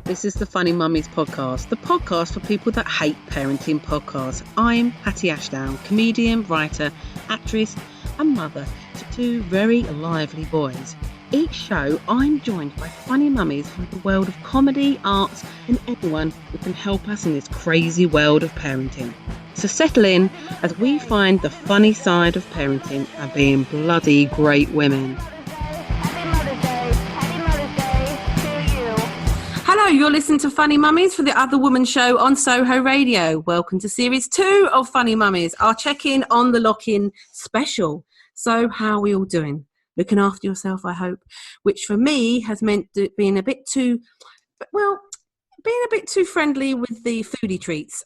This is the Funny Mummies podcast, the podcast for people that hate parenting podcasts. I'm Hatty Ashdown, comedian, writer, actress and mother to two very lively boys. Each show I'm joined by funny mummies from the world of comedy, arts and anyone who can help us in this crazy world of parenting. So settle in as we find the funny side of parenting and being bloody great women. Hello, you're listening to Funny Mummies for the Other Woman show on Soho Radio. Welcome to series 2 of Funny Mummies, our check-in on the lock-in special. So how are we all doing? Looking after yourself, I hope, which for me has meant being a bit too friendly with the foodie treats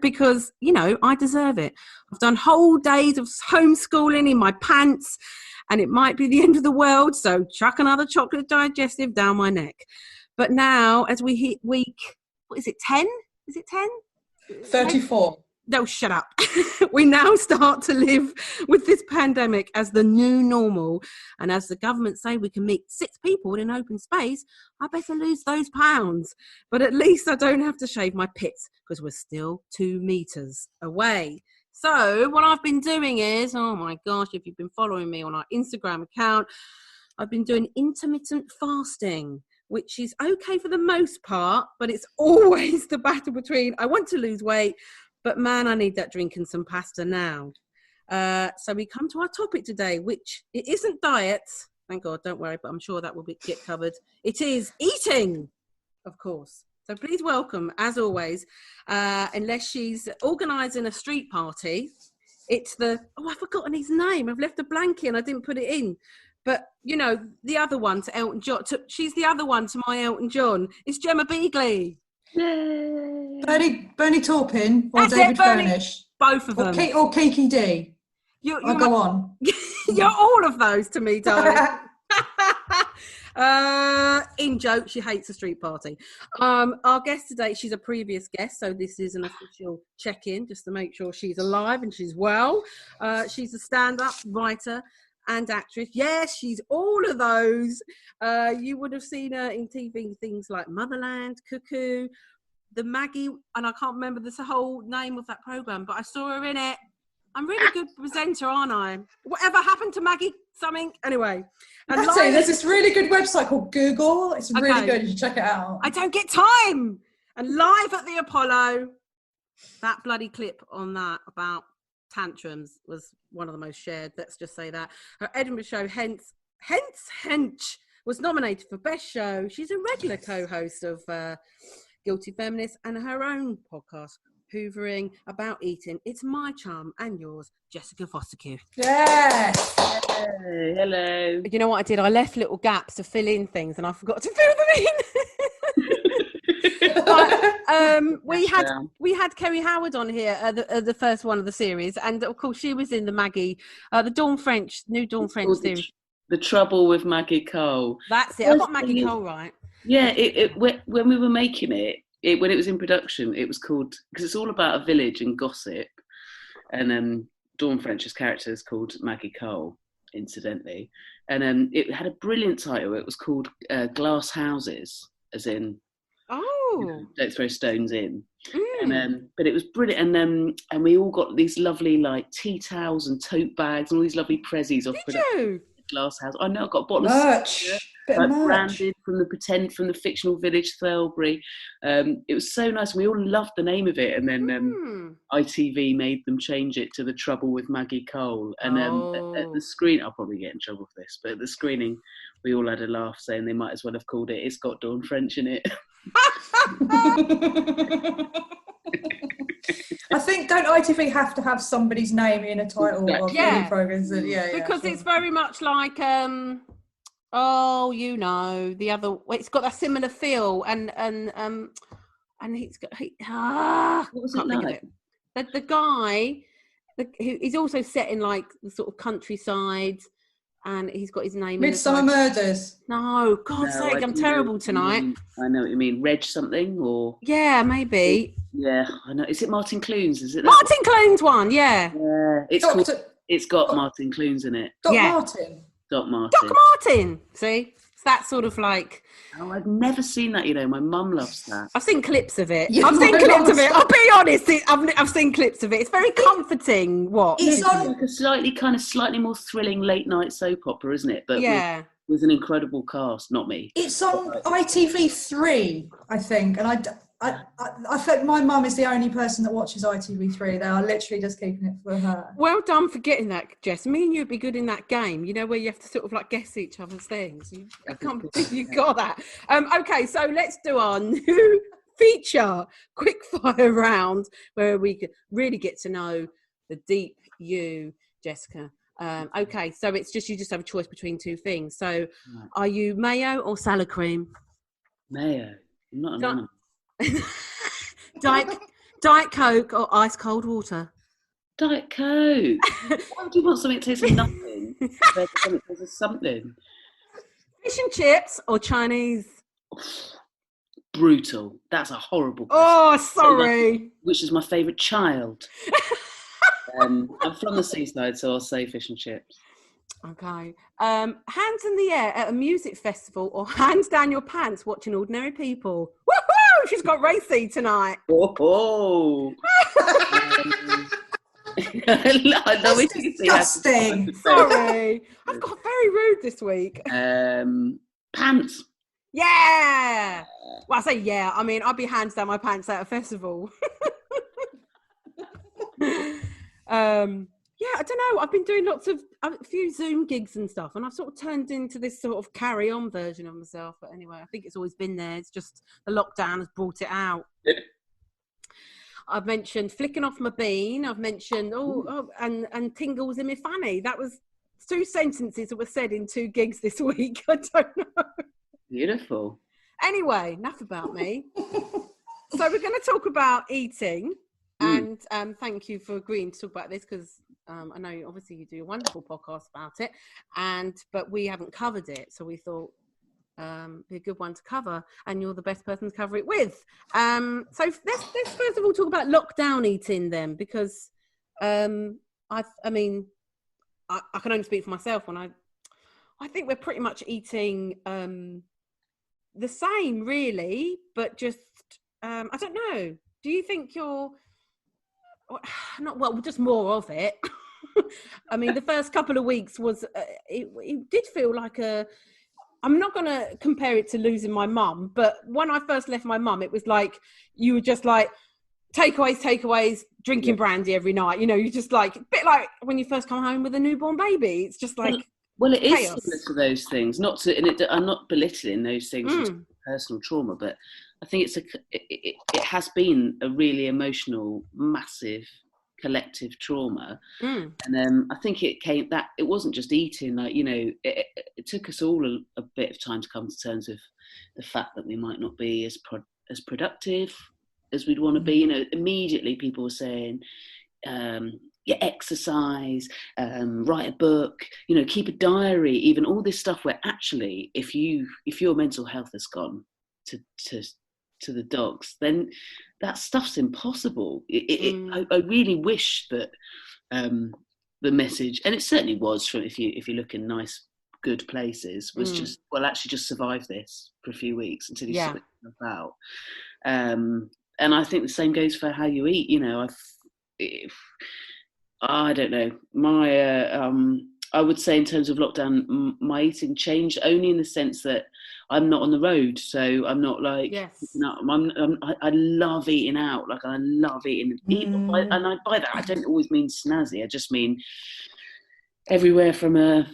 because, you know, I deserve it. I've done whole days of homeschooling in my pants and it might be the end of the world, so chuck another chocolate digestive down my neck. But now, as we hit week, what is it, 10? Is it 10? 34. No, shut up. We now start to live with this pandemic as the new normal. And as the government say we can meet 6 people in an open space, I better lose those pounds. But at least I don't have to shave my pits because we're still 2 meters away. So what I've been doing is, oh my gosh, if you've been following me on our Instagram account, I've been doing intermittent fasting, which is okay for the most part, but it's always the battle between I want to lose weight, but man, I need that drink and some pasta now. So we come to our topic today, which it isn't diet. Thank God, don't worry, but I'm sure that will get covered. It is eating, of course. So please welcome, as always, unless she's organising a street party, it's I've forgotten his name. I've left a blank in, I didn't put it in. But, you know, the other one to Elton John, she's the other one to my Elton John. It's Gemma Beagley. Yay. Bernie Taupin or That's David Furnish? Both of them. Or Kiki D. I'll go on. You're all of those to me, darling. In joke, she hates a street party. Our guest today, she's a previous guest, so this is an official check-in just to make sure she's alive and she's well. She's a stand-up writer and actress. Yes, she's all of those. You would have seen her in TV things like Motherland, Cuckoo, the Maggie, and I can't remember the whole name of that program, but I saw her in it. I'm a really good presenter, aren't I? Whatever happened to Maggie something? Anyway. And there's this really good website called Google. It's really good. You should check it out. I don't get time. And live at the Apollo, that bloody clip on that about tantrums was one of the most shared. Let's just say that. Her Edinburgh show, Hench, was nominated for Best Show. She's a regular co-host of Guilty Feminist and her own podcast, Hoovering, about eating. It's my charm and yours, Jessica Fostekew. Yes. Hello. You know what I did? I left little gaps to fill in things and I forgot to fill them in. But, we had Kerry Howard on here, the first one of the series, and of course she was in the Maggie, the new Dawn French series. The Trouble with Maggie Cole. That's it. I got Maggie Cole right. Yeah, when we were making it, when it was in production, it was called, because it's all about a village and gossip, and Dawn French's character is called Maggie Cole, incidentally, and it had a brilliant title. It was called Glass Houses, as in. Oh, you know, don't throw stones in. But it was brilliant, and we all got these lovely like tea towels and tote bags and all these lovely prezzies off. Did you? Glass House. I know. I got a bottle merch. of branded from the fictional village Thurlbury. It was so nice. We all loved the name of it, and then ITV made them change it to The Trouble with Maggie Cole. And at the screen, I'll probably get in trouble for this, but at the screening, we all had a laugh, saying they might as well have called it "It's Got Dawn French in It." I think, don't ITV have to have somebody's name in a title of any programs? Because it's very much like the other. It's got a similar feel, and he's got. What was it like? The guy, he's also set in like the sort of countryside. And he's got his name. Midsummer Murders. No, God's sake, I'm terrible tonight. I know what you mean. Reg something or? Yeah, maybe. Yeah, I know. Is it Martin Clunes? Is it Martin Clunes one? Yeah. Yeah, it's got Martin Clunes in it. Martin. Doc Martin. Doc Martin. See, that sort of like... Oh, I've never seen that, my mum loves that. I've seen clips of it. I've seen clips of it. I'll be honest, I've seen clips of it. It's very comforting. It's like a slightly more thrilling late night soap opera, isn't it? But with an incredible cast, not me. It's on ITV3, I think, and I think my mum is the only person that watches ITV3. They are literally just keeping it for her. Well done for getting that, Jess. Me and you'd be good in that game, where you have to sort of like guess each other's things. I can't believe you got that. Okay, so let's do our new feature, quick fire round, where we could really get to know the deep you, Jessica. Okay, so it's you just have a choice between two things. So are you mayo or salad cream? Mayo. I'm not an animal. Diet Coke or ice cold water? Diet Coke. Why do you want something that tastes of nothing? Something that tastes of something. Fish and chips or Chinese? Brutal. That's a horrible question. Oh, sorry. Which is my favourite child? I'm from the seaside, so I'll say fish and chips. Okay. Hands in the air at a music festival or hands down your pants watching Ordinary People? Woohoo! She's got racy tonight. Oh. That's disgusting. Sorry. I've got very rude this week. Pants. Yeah. Well, I say yeah. I mean, I'd be hands down my pants at a festival. Yeah, I don't know. I've been doing a few Zoom gigs and stuff, and I've sort of turned into this sort of carry-on version of myself. But anyway, I think it's always been there. It's just the lockdown has brought it out. Yeah. I've mentioned flicking off my bean. I've mentioned and tingles in my fanny. That was 2 sentences that were said in 2 gigs this week. I don't know. Beautiful. Anyway, enough about me. So we're going to talk about eating. And thank you for agreeing to talk about this because I know obviously you do a wonderful podcast about it, but we haven't covered it, so we thought be a good one to cover, and you're the best person to cover it with. So let's first of all talk about lockdown eating then, because I mean I can only speak for myself when I think we're pretty much eating the same really, but just I don't know. Do you think you're just more of it? I mean, the first couple of weeks was it did feel like I'm not going to compare it to losing my mum, but when I first left my mum, it was like you were just like takeaways, drinking brandy every night. You just like a bit like when you first come home with a newborn baby. It's just like it chaos. Is similar to those things. I'm not belittling those things as personal trauma, but I think it has been a really emotional, massive, collective trauma, and I think it wasn't just eating. Like it took us all a bit of time to come to terms with the fact that we might not be as productive as we'd want to be. Immediately people were saying, exercise, write a book, keep a diary, even all this stuff where actually if your mental health has gone to the dogs, then that stuff's impossible. I really wish that the message, and it certainly was from if you look in nice good places, was just survive this for a few weeks until you sort yourself out. And I think the same goes for how you eat. I don't know. I would say in terms of lockdown, my eating changed only in the sense that I'm not on the road, so I'm not like. Yes. I love eating out. Like I love eating, and by that I don't always mean snazzy. I just mean everywhere from a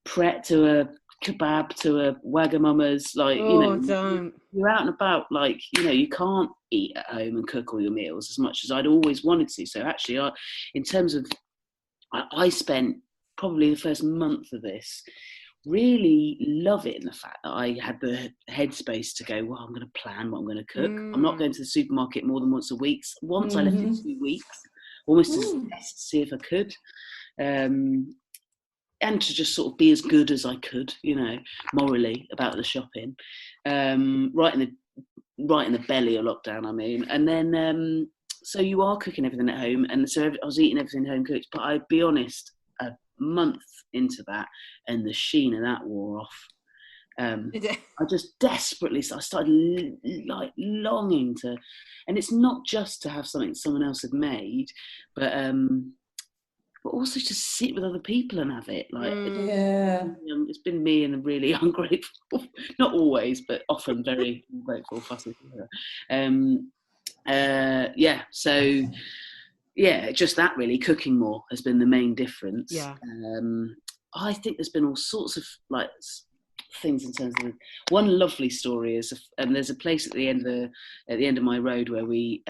Pret to a kebab to a Wagamama's. Like you're out and about. Like you can't eat at home and cook all your meals as much as I'd always wanted to. So actually, in terms of, I spent probably the first month of this really loving the fact that I had the headspace to go, well, I'm going to plan what I'm going to cook. I'm not going to the supermarket more than once a week. Once I left in 2 weeks, almost as a test to see if I could. And to just sort of be as good as I could, morally about the shopping. Right in the belly of lockdown, I mean. And then, so you are cooking everything at home. And so I was eating everything home cooked. But I'd be honest, a month into that and the sheen of that wore off. I just desperately, I started like longing to, and it's not just to have something someone else had made, but also just sit with other people and have it. Like, it's been me and a really ungrateful, not always, but often very ungrateful, fussy. So just that really, cooking more has been the main difference. I think there's been all sorts of like things in terms of, one lovely story is, there's a place at the end of my road where we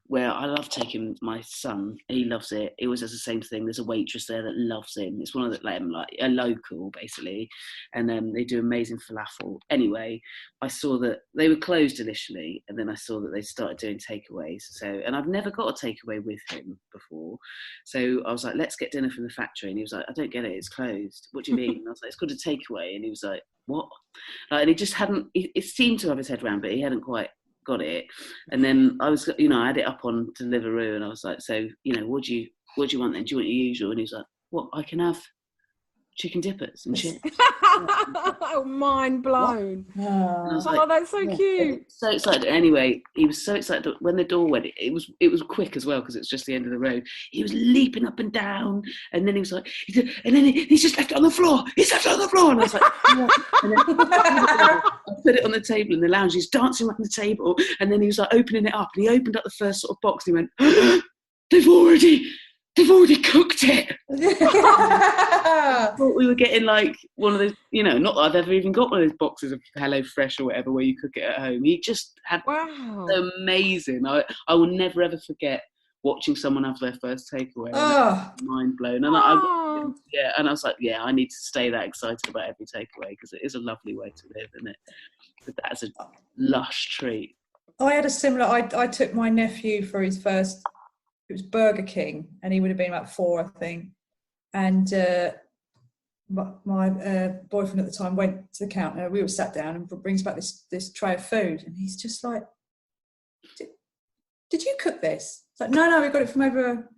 where I love taking my son. He loves it. He always does the same thing. There's a waitress there that loves him. It's one of the, like a local, basically. And they do amazing falafel. Anyway, I saw that they were closed initially, and then I saw that they started doing takeaways. And I've never got a takeaway with him before. So I was like, let's get dinner from the factory. And he was like, I don't get it. It's closed. What do you mean? And I was like, it's called a takeaway. And he was like, what? And he just hadn't, it seemed to have his head around, but he hadn't quite got it. And then I was, I had it up on Deliveroo, and I was like, so, what do you want then? Do you want your usual? And he was like, what? I can have chicken dippers and chips. Oh, mind blown. Like, that's so cute. So excited. Anyway, he was so excited when the door went. It was quick as well, because it's just the end of the road. He was leaping up and down, and then he was like, and then he's just left it on the floor. He's left it on the floor. And I was like, and then I put it on the table in the lounge. He's dancing around the table, and then he was like opening it up, and he opened up the first sort of box, and he went, they've already cooked it. I thought we were getting like one of those, not that I've ever even got one of those boxes of HelloFresh or whatever where you cook it at home. He just had amazing. I will never ever forget watching someone have their first takeaway. Mind blown. And and I was like, I need to stay that excited about every takeaway, because it is a lovely way to live, isn't it? But that's a lush treat. I had a similar. I took my nephew for his first. It was Burger King, and he would have been about 4, I think. And my boyfriend at the time went to the counter. We were sat down, and brings back this tray of food, and he's just like, "Did you cook this?" It's like, "No, we got it from over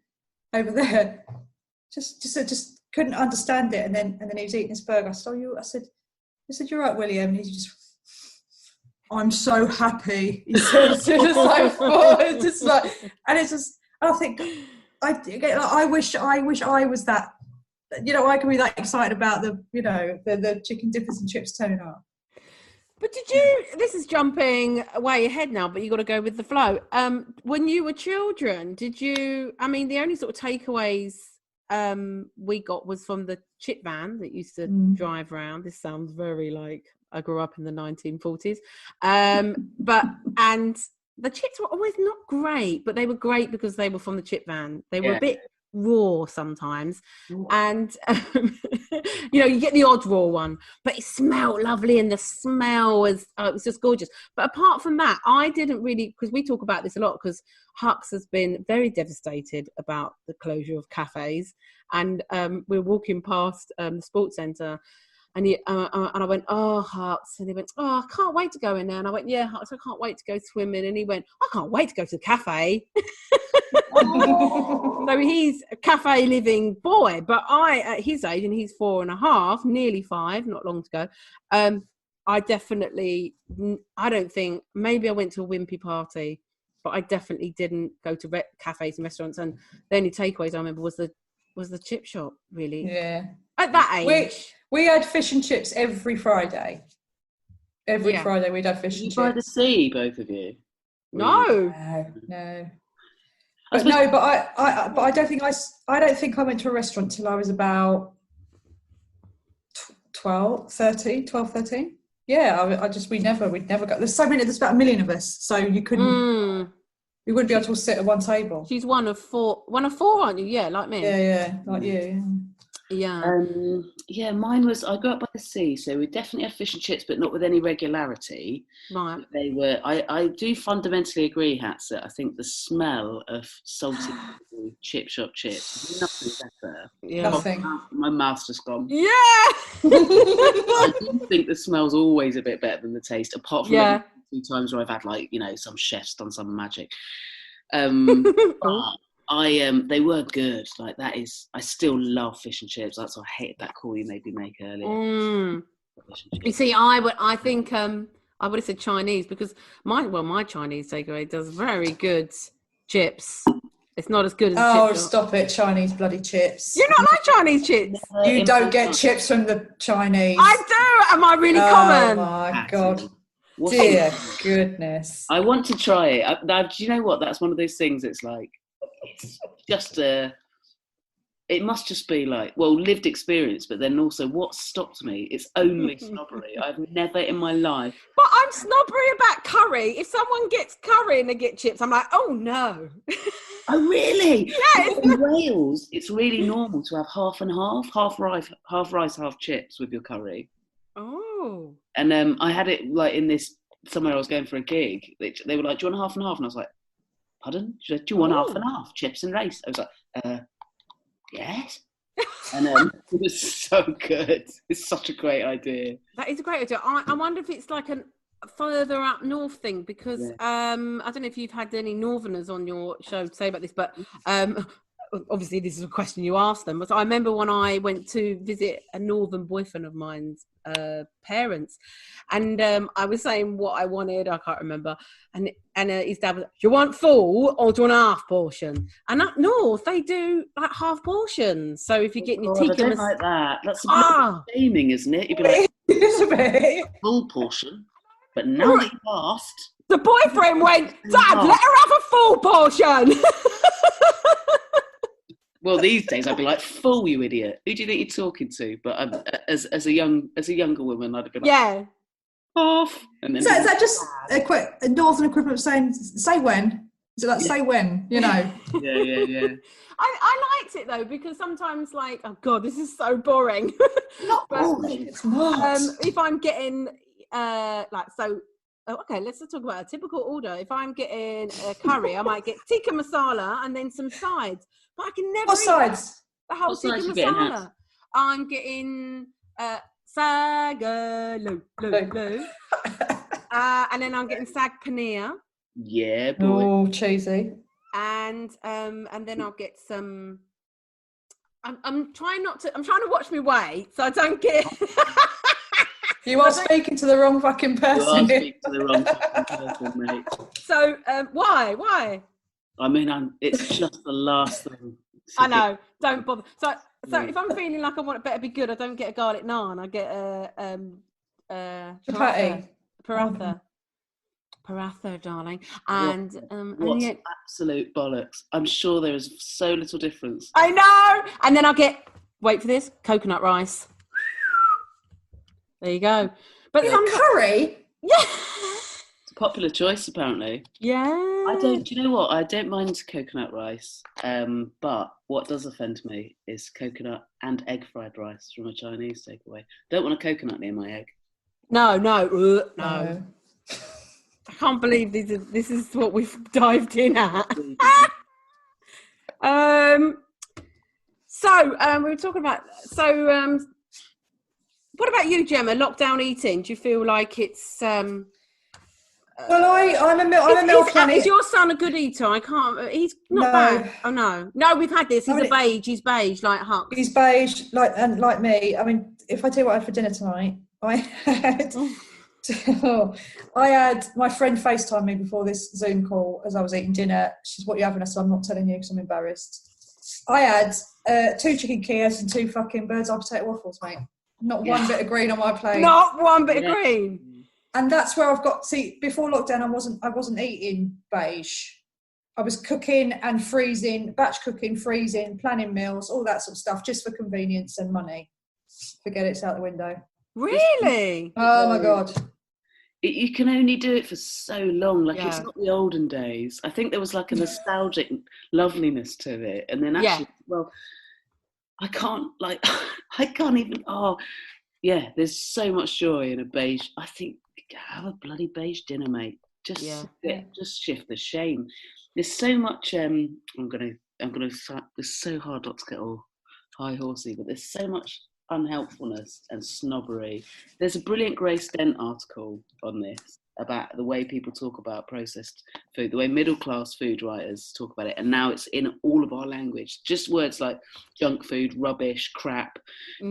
there." Just couldn't understand it. And then he was eating his burger. I said, "You're right, William." And he's just, "I'm so happy." He said, "It's just like, it's just like," and it's just. I think I wish I was that, I can be that excited about the chicken dippers and chips turning up. But this is jumping way ahead now, but you got to go with the flow. When you were children, the only sort of takeaways we got was from the chip van that used to drive around. This sounds very like I grew up in the 1940s. And the chips were always not great, but they were great because they were from the chip van. They were a bit raw sometimes. And, you get the odd raw one, but it smelled lovely, and the smell was, it was just gorgeous. But apart from that, I didn't really, because we talk about this a lot, because Hux has been very devastated about the closure of cafes. And we were walking past the sports centre, and I went, "Oh, Hux," and he went, "Oh, I can't wait to go in there." And I went, "Yeah, Hux, I can't wait to go swimming." And he went, "I can't wait to go to the cafe." So he's a cafe living boy, but I, at his age, and he's 4.5, nearly 5, not long to go. I don't think, maybe I went to a wimpy party, but I definitely didn't go to cafes and restaurants. And the only takeaways I remember was the chip shop, really. Yeah. At that age. We had fish and chips every Friday. Every Friday we'd have fish and chips. By the sea, both of you? No. But I don't think I went to a restaurant till I was about 12, 13. Yeah, we'd never go. There's about 1 million of us, so you couldn't. We wouldn't be able to all sit at one table. She's one of four, aren't you? Yeah, like me. Yeah, like you. Yeah. Mine was, I grew up by the sea, so we definitely had fish and chips, but not with any regularity. Right. They were, I do fundamentally agree, Hats, that I think the smell of salty chip shop chips, nothing better. Yeah. Nothing. My mouth's just gone. Yeah. I do think the smell's always a bit better than the taste, apart from maybe 2 times where I've had some chef's done some magic. They were good. Like, that is, I still love fish and chips. That's why I hated that call you made me make earlier. relationship. You see, I think I would have said Chinese because my Chinese takeaway does very good chips. It's not as good as Oh, chip shop. stop it, Chinese bloody chips. You not like Chinese chips? You don't get chips from the Chinese. I do. Am I really common? Oh my Hatty. God. What's Dear it? goodness. I want to try it. Now, do you know what? That's one of those things. It's like, it's just it must just be like, well, lived experience, but then also what stopped me? It's only snobbery. I've never in my life. But I'm snobbery about curry. If someone gets curry and they get chips, I'm like, oh no. Oh, really? Yeah. In Wales, it's really normal to have half and half rice, half chips with your curry. Oh. And I had it like in this, somewhere I was going for a gig. They were like, do you want half and half? And I was like, pardon? She said, do you want half and half, chips and rice? I was like, yes. And it was so good. It's such a great idea. That is a great idea. I wonder if it's like a further up north thing because I don't know if you've had any northerners on your show say about this, but obviously this is a question you asked them. But I remember when I went to visit a northern boyfriend of mine's parents, and I was saying what I wanted. I can't remember, and his dad was like, "Do you want full or do you want half portion?" And up north they do like half portions. So if you're getting your tikka, I don't like that. That's a bit of shaming, isn't it? You'd be like, It's a bit. full portion, but now that you've asked, the boyfriend went, "Dad, let her have a full portion." well, these days I'd be like, "Fool, you idiot! Who do you think you're talking to?" But as a younger woman, I'd be like, Yeah. half. And then So is that just a northern equivalent of saying, say when? Is it like, say when, you know? Yeah. I liked it though because sometimes like, oh god, this is so boring. Not But, boring. It's not. if I'm getting okay, let's talk about a typical order. If I'm getting a curry, I might get tikka masala and then some sides. But I can never What eat sides? the whole What tikka sides you getting, masala. I'm getting sagaloo, and then I'm getting sag paneer. Yeah, boy. Oh, cheesy. And then I'll get some. I'm trying to watch my weight so I don't get. You are speaking to the wrong fucking You person. are speaking to the wrong fucking person, mate. So why? I mean, it's just the last thing. I know. Don't bother. So if I'm feeling like I want it better be good, I don't get a garlic naan. I get a paratha, darling. And what's absolute bollocks? I'm sure there is so little difference. I know. And then I'll get, wait for this, coconut rice. There you go. But curry? Yeah. It's a popular choice, apparently. Yeah. Do you know what? I don't mind coconut rice. But what does offend me is coconut and egg fried rice from a Chinese takeaway. Don't want a coconut near my egg. No. I can't believe this is what we've dived in at. So we were talking about what about you, Gemma? Lockdown eating? Do you feel like it's well, I'm a milk planet. Is your son a good eater? I can't. He's not bad. Oh no, we've had this. He's beige. He's beige like Huck. He's beige like me. I mean, if I tell you what I had for dinner tonight, I had my friend FaceTime me before this Zoom call as I was eating dinner. She's, "What are you having?" I said, "I'm not telling you because I'm embarrassed." I had 2 chicken Kievs and 2 fucking bird's eye potato waffles, mate. Not one bit of green on my plate. Not one bit of green. And that's where I've got. See, before lockdown, I wasn't eating beige. I was cooking and freezing, batch cooking, freezing, planning meals, all that sort of stuff, just for convenience and money. Forget it's out the window. Really? Oh my god. You can only do it for so long. Like it's not the olden days. I think there was like a nostalgic loveliness to it, and then actually, well, I can't even. Oh, yeah. There's so much joy in a beige. I think have a bloody beige dinner, mate. Just shift the shame. There's so much. I'm gonna. It's so hard not to get all high horsey, but there's so much unhelpfulness and snobbery. There's a brilliant Grace Dent article on this about the way people talk about processed food, the way middle-class food writers talk about it, and now it's in all of our language. Just words like junk food, rubbish, crap,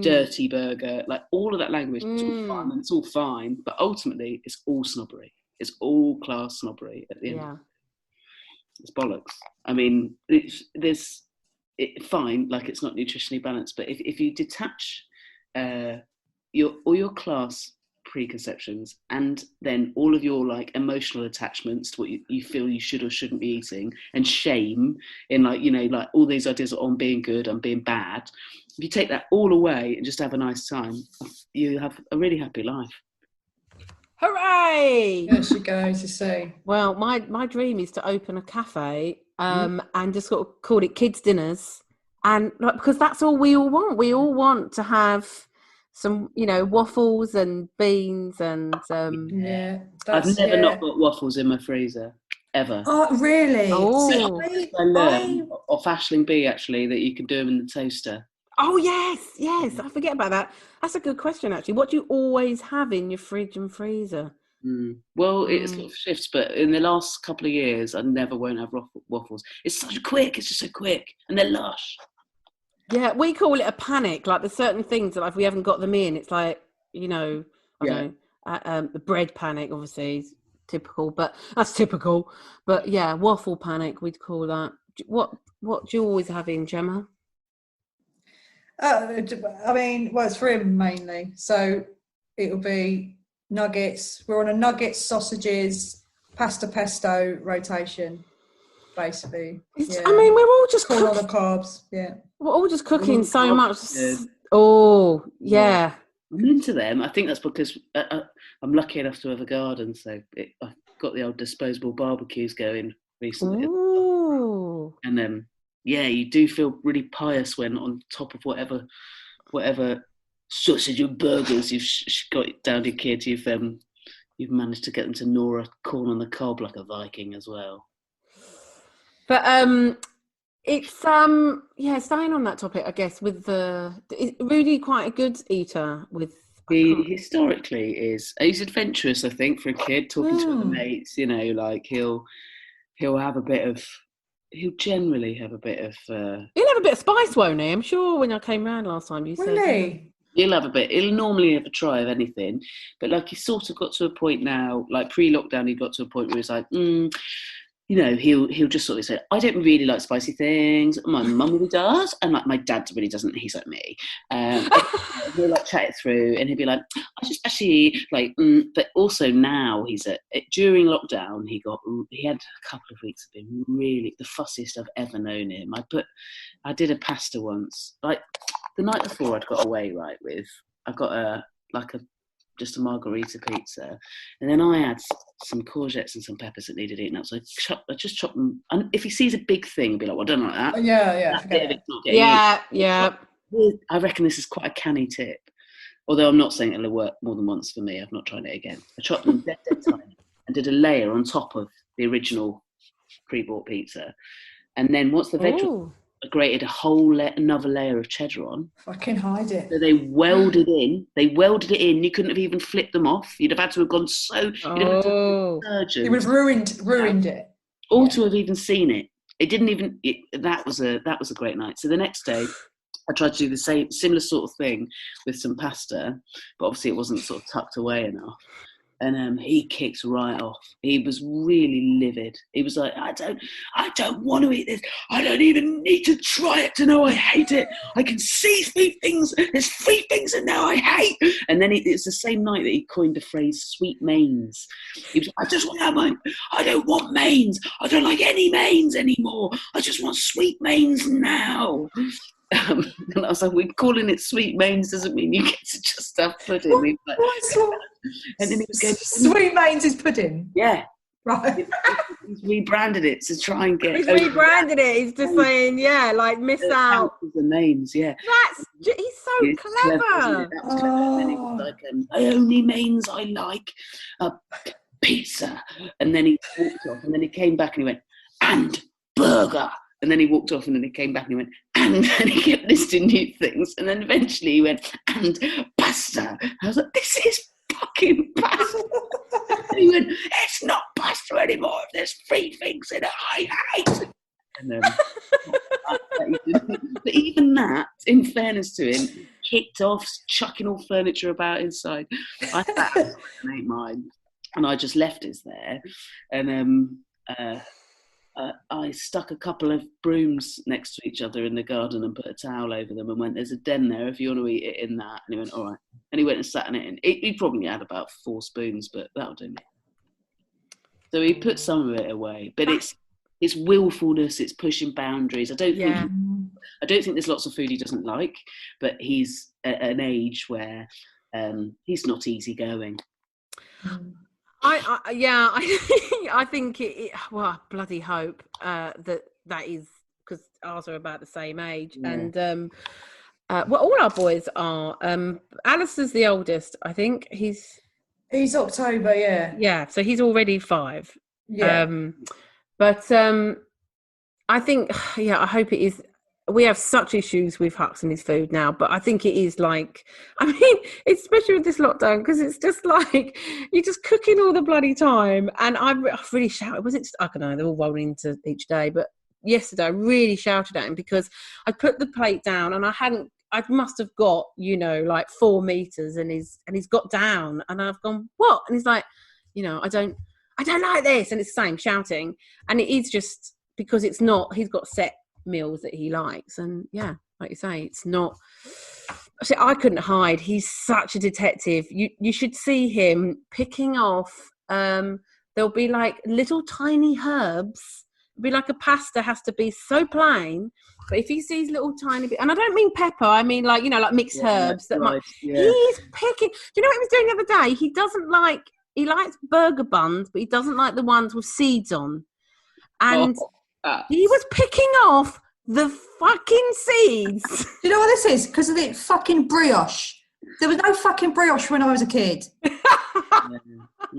dirty burger, like all of that language. It's all fun and it's all fine, but ultimately it's all snobbery. It's all class snobbery at the end. Yeah. It's bollocks. I mean, there's fine, like it's not nutritionally balanced, but if you detach all your class preconceptions and then all of your like emotional attachments to what you feel you should or shouldn't be eating, and shame in like, you know, like all these ideas on being good and being bad, if you take that all away and just have a nice time, you have a really happy life. Hooray! There she goes, you see. Well, my dream is to open a cafe and just sort of call it kids dinners, and like, because that's all we all want. We all want to have some, you know, waffles and beans and I've never not got waffles in my freezer ever. Oh, really? Oh, I learned off Aisling B actually that you can do them in the toaster. Oh yes, I forget about that. That's a good question actually. What do you always have in your fridge and freezer? Well, it sort of shifts, but in the last couple of years, I never won't have waffles. It's so quick. It's just so quick, and they're lush. Yeah, we call it a panic. Like there's certain things that like, if we haven't got them in, it's like, you know, I don't know, the bread panic obviously is typical, but that's typical. But yeah, waffle panic, we'd call that. What do you always have in, Gemma? I mean, well, it's for him mainly. So it'll be nuggets. We're on a nuggets, sausages, pasta pesto rotation, basically. I mean, we're all just cooking all the carbs. Yeah, we're all just cooking so much. Oh, yeah. I'm into them. I think that's because I'm lucky enough to have a garden, so I've got the old disposable barbecues going recently. Ooh. And you do feel really pious when on top of whatever sausage and burgers you've got down your kids, you've managed to get them to gnaw a corn on the cob like a Viking as well. But it's staying on that topic, I guess. With is Rudy quite a good eater? He historically he's adventurous, I think, for a kid, talking to other mates. You know, like he'll have a bit of. He'll generally have a bit of. He'll have a bit of spice, won't he? I'm sure when I came round last time, you said. Really? He'll have a bit. He'll normally have a try of anything, but like he's sort of got to a point now. Like pre-lockdown, he got to a point where he's like, you know, he'll just sort of say, I don't really like spicy things. My mum really does, and like my dad really doesn't. He's like me. We'll like chat it through, and he'll be like, I just actually like. But also now during lockdown, he had a couple of weeks of being really the fussiest I've ever known him. I did a pasta once, like the night before I'd got away with. I got just a margarita pizza, and then I had some courgettes and some peppers that needed eating up. So I just chopped them. And if he sees a big thing, he'll be like, "Well, I don't like that." Yeah. I reckon this is quite a canny tip. Although I'm not saying it'll work more than once for me. I've not tried it again. I chopped them dead tiny and did a layer on top of the original pre-bought pizza, and then once the veg. I grated a whole another layer of cheddar on. Fucking hide it. So they welded in. You couldn't have even flipped them off. You'd have had to have gone You'd have had to have surgeons. It would have ruined it. Or to have even seen it. It didn't even. That was a great night. So the next day, I tried to do the similar sort of thing with some pasta, but obviously it wasn't sort of tucked away enough. And he kicked right off. He was really livid. He was like, I don't want to eat this. I don't even need to try it to know I hate it. I can see 3 things. There's 3 things that now I hate. And then it's the same night that he coined the phrase sweet mains. He was like, I just want to have mine. I don't want mains. I don't like any mains anymore. I just want sweet mains now. And I was like, we're calling it sweet mains doesn't mean you get to just have pudding. And then he was going, sweet mains is pudding. Yeah. Right. He's rebranded it to try and get. He's rebranded it. He's just saying, like miss out. The names, yeah. He's so clever. That was clever. And then he was like, the only mains I like are pizza. And then he walked off, and then he came back and he went, and burger. And then he walked off, and then he came back and he went, and he kept listing new things. And then eventually he went, and pasta. I was like, this is fucking pasta. And he went, it's not pasta anymore. There's 3 things in it I hate. And but even that, in fairness to him, kicked off, chucking all furniture about inside. I sat and ate mine, and I just left it there. And I stuck a couple of brooms next to each other in the garden and put a towel over them and went, there's a den there if you want to eat it in that. And he went, all right. And he went and sat in it. And he probably had about 4 spoons, but that'll do me. So he put some of it away. But it's willfulness, it's pushing boundaries. I don't think there's lots of food he doesn't like, but he's at an age where he's not easygoing. I think well, I bloody hope that is, because ours are about the same age, and well, all our boys are. Alistair's the oldest, I think. He's October, yeah. So he's already 5. Yeah. But I think, I hope it is. We have such issues with Hux and his food now, but I think it is like, I mean, especially with this lockdown, because it's just like, you're just cooking all the bloody time. And I really shouted, was it, I don't know, they're all rolling into each day, but yesterday I really shouted at him because I put the plate down and I must have got, like 4 meters and he's got down and I've gone, what? And he's like, I don't like this. And it's the same, shouting. And it is just because he's got set meals that he likes. And like you say, it's not, see, I couldn't hide. He's such a detective. You should see him picking off, there'll be like little tiny herbs. It'll be like a pasta has to be so plain. But if he sees little tiny bit, and I don't mean pepper, I mean like, like mixed herbs that he's picking. Do you know what he was doing the other day? He likes burger buns, but he doesn't like the ones with seeds on. And he was picking off the fucking seeds. Do you know what this is? Because of the fucking brioche. There was no fucking brioche when I was a kid.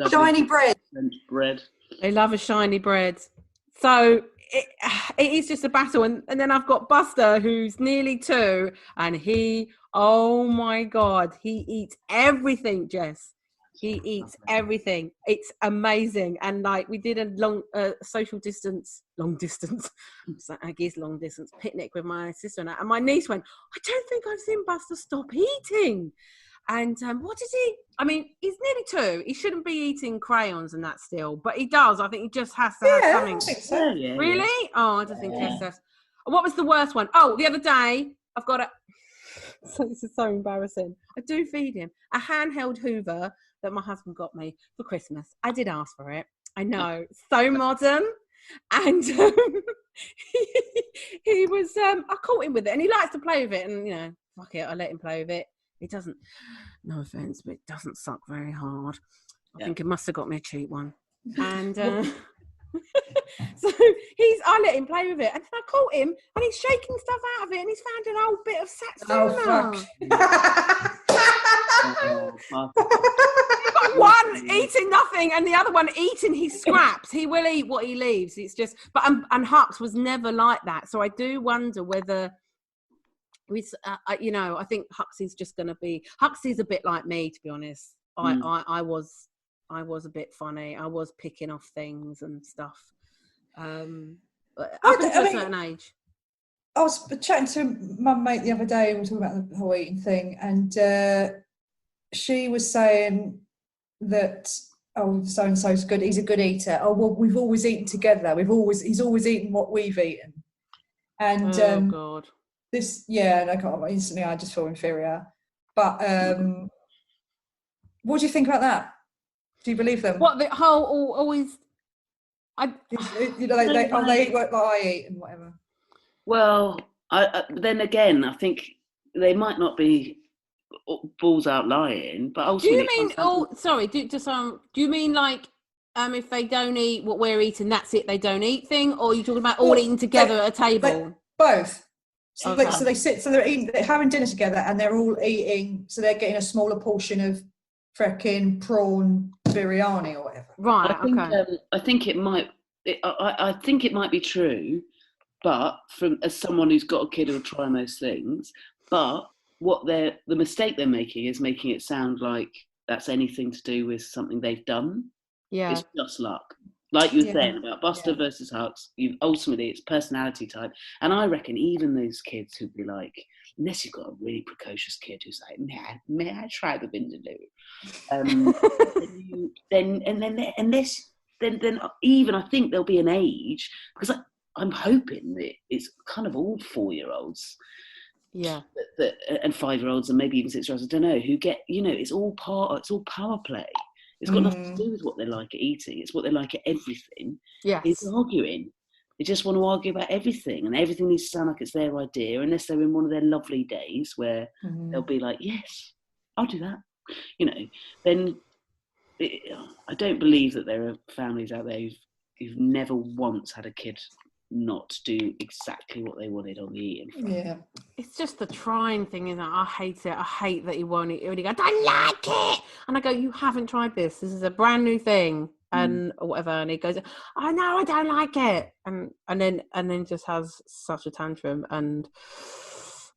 Shiny bread. They love a shiny bread. So it is just a battle. And then I've got Buster, who's nearly 2, and he, oh my God, he eats everything, Jess. He eats everything. It's amazing. And like we did a long long distance picnic with my sister and my niece went, I don't think I've seen Buster stop eating. And what does he? I mean, he's nearly 2. He shouldn't be eating crayons and that still, but he does. I think he just has to have something. I think so. Really? Oh, I don't think he has to. What was the worst one? Oh, the other day I've got so this is so embarrassing. I do feed him a handheld Hoover that my husband got me for Christmas. I did ask for it. I know, so modern. And he was, I caught him with it, and he likes to play with it. And fuck it, I let him play with it. It doesn't, no offense, but it doesn't suck very hard. I think it must have got me a cheap one. And so I let him play with it, and then I caught him, and he's shaking stuff out of it, and he's found an old bit of satsuma. Oh fuck! One eating nothing, and the other one eating his scraps. He will eat what he leaves. It's just, but and Hux was never like that. So I do wonder whether I think Hux is just going to be. Hux is a bit like me, to be honest. I was a bit funny. I was picking off things and stuff. Up until a certain age. I was chatting to my mate the other day, and we were talking about the whole eating thing, and she was saying that, oh, so and so's good. He's a good eater. Oh, well, we've always eaten together. He's always eaten what we've eaten. And oh God, and instantly I just feel inferior. But what do you think about that? Do you believe them? What the whole always? They eat what I eat and whatever. Well, then again, I think they might not be balls out lying, but ultimately. Do you mean? Do you mean like if they don't eat what we're eating, that's it? They don't eat thing, or are you talking about all eating together at a table? Both. So, okay. So they sit. So they're having dinner together, and they're all eating. So they're getting a smaller portion of freaking prawn biryani or whatever. Right. I think it might be true. But as someone who's got a kid who'll try those things, but the mistake they're making is making it sound like that's anything to do with something they've done. Yeah. It's just luck. Like you were saying about Buster versus Hux, ultimately it's personality type. And I reckon even those kids who'd be like, unless you've got a really precocious kid who's like, may I try the Vindaloo? Then even I think there'll be an age, because I'm hoping that it's kind of all 4-year-olds. Yeah. And 5-year-olds and maybe even 6-year-olds, I don't know, who get, it's all power play. It's got nothing to do with what they like at eating. It's what they like at everything. Yes. It's arguing. They just want to argue about everything, and everything needs to sound like it's their idea, unless they're in one of their lovely days where they'll be like, yes, I'll do that. Then I don't believe that there are families out there who've never once had a kid not do exactly what they wanted on the eating front. Yeah. It's just the trying thing, isn't it? I hate it. I hate that he won't eat. He goes, I don't like it. And I go, you haven't tried this. This is a brand new thing. And or whatever. And he goes, oh no, I don't like it. And then just has such a tantrum. And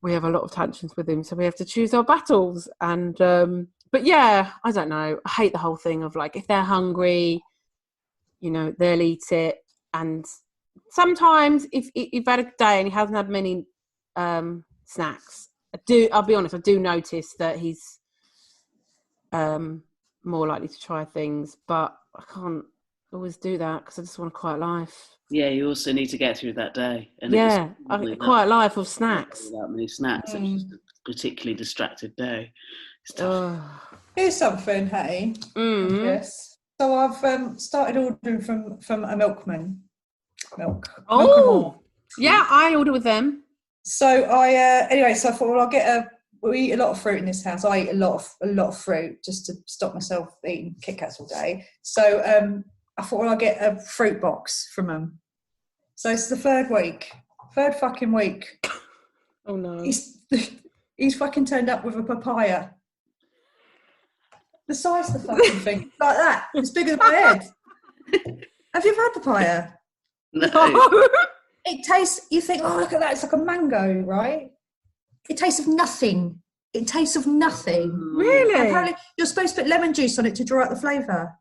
we have a lot of tantrums with him. So we have to choose our battles. And but yeah, I don't know. I hate the whole thing of like, if they're hungry, they'll eat it. And sometimes if you've had a day and he hasn't had many snacks, I'll be honest, I do notice that he's more likely to try things, but I can't always do that because I just want a quiet life. Yeah, you also need to get through that day. And a quiet life of snacks. Without many snacks, it was just a particularly distracted day. Here's something, Hattie. Yes. So I've started ordering from a milkman. Milk. Oh, yeah, I order with them. So I thought, well, we eat a lot of fruit in this house. I eat a lot of fruit just to stop myself eating Kit Kats all day. So I thought, well, I'll get a fruit box from them. So it's the third fucking week. Oh no. He's fucking turned up with a papaya. The size of the fucking thing, like that. It's bigger than my head. Have you ever had papaya? No. It tastes, you think, oh, look at that, it's like a mango, right? It tastes of nothing. Really? Apparently, you're supposed to put lemon juice on it to draw out the flavour.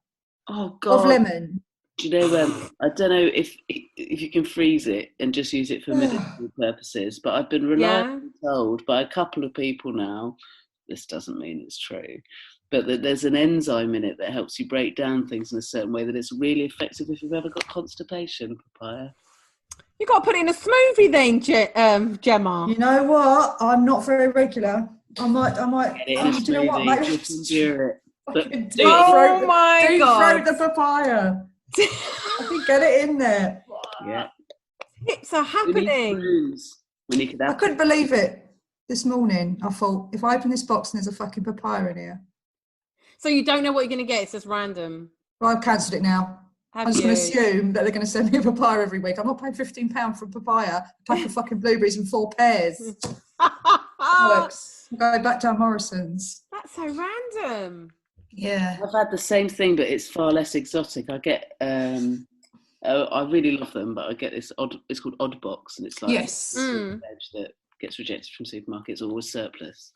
Oh, God. Of lemon. Do you know, I don't know if you can freeze it and just use it for medicinal purposes, but I've been reliably told by a couple of people now, this doesn't mean it's true, but that there's an enzyme in it that helps you break down things in a certain way, that it's really effective if you've ever got constipation, papaya. You got to put it in a smoothie then, Gemma. You know what? I'm not very regular. I might. Get it in a smoothie, do you know what, mate? just endure it. But Deep God. throat the papaya. I can get it in there. Yeah. Tips are happening. I couldn't believe it this morning. I thought, if I open this box and there's a fucking papaya in here. So you don't know what you're going to get? It's just random. Well, I've cancelled it now. I'm just going to assume that they're going to send me a papaya every week. I'm not paying £15 for a papaya, a pack of fucking blueberries and 4 pears. Works. Go back down Morrison's. That's so random. Yeah. I've had the same thing, but it's far less exotic. I get, I really love them, but I get this it's called Odd Box, and it's like veg that gets rejected from supermarkets, always surplus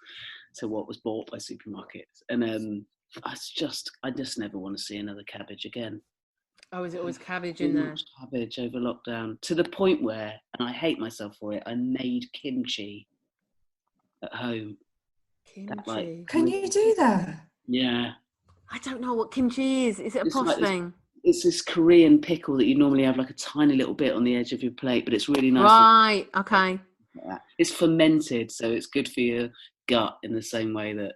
to what was bought by supermarkets. And I just never want to see another cabbage again. Oh, is it always cabbage in there? Cabbage over lockdown, to the point where, and I hate myself for it, I made kimchi at home. Kimchi? Can you do that? Yeah. I don't know what kimchi is. Is it a posh thing? It's this Korean pickle that you normally have like a tiny little bit on the edge of your plate, but it's really nice. Right, okay. It's fermented, so it's good for your gut in the same way that,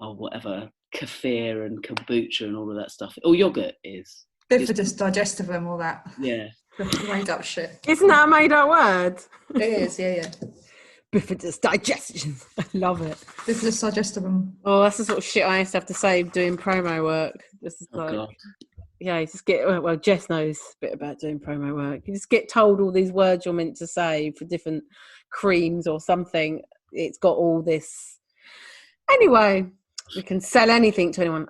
kefir and kombucha and all of that stuff. Or yogurt is. Bifidus digestivum, all that. Yeah. Made up shit. Isn't that a made up word? It is, yeah. Bifidus digestion. I love it. Bifidus digestivum. Oh, that's the sort of shit I used to have to say doing promo work. God. Yeah, you just get, well, Jess knows a bit about doing promo work. You just get told all these words you're meant to say for different creams or something. It's got all this. Anyway, we can sell anything to anyone.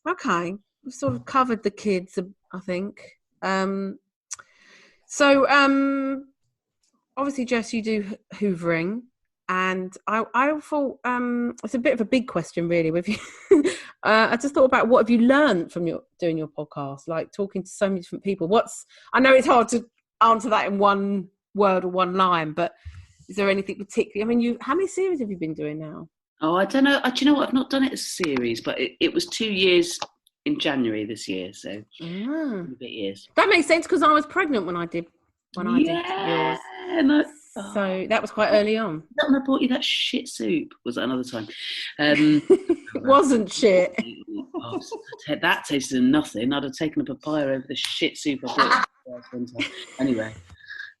Okay. We've sort of covered the kids, I think. So, obviously, Jess, you do hoovering, and I thought it's a bit of a big question, really. With you, I just thought about what have you learned from doing your podcast, like talking to so many different people. I know it's hard to answer that in one word or one line, but is there anything particularly? I mean, how many series have you been doing now? Oh, I don't know. Do you know what? I've not done it as a series, but it was 2 years in January this year, so a bit years. That makes sense because I was pregnant when I did yours. So that was quite early on. When I bought you that shit soup, was that another time? It wasn't shit. That tasted of nothing. I'd have taken a papaya over the shit soup I bought. Anyway,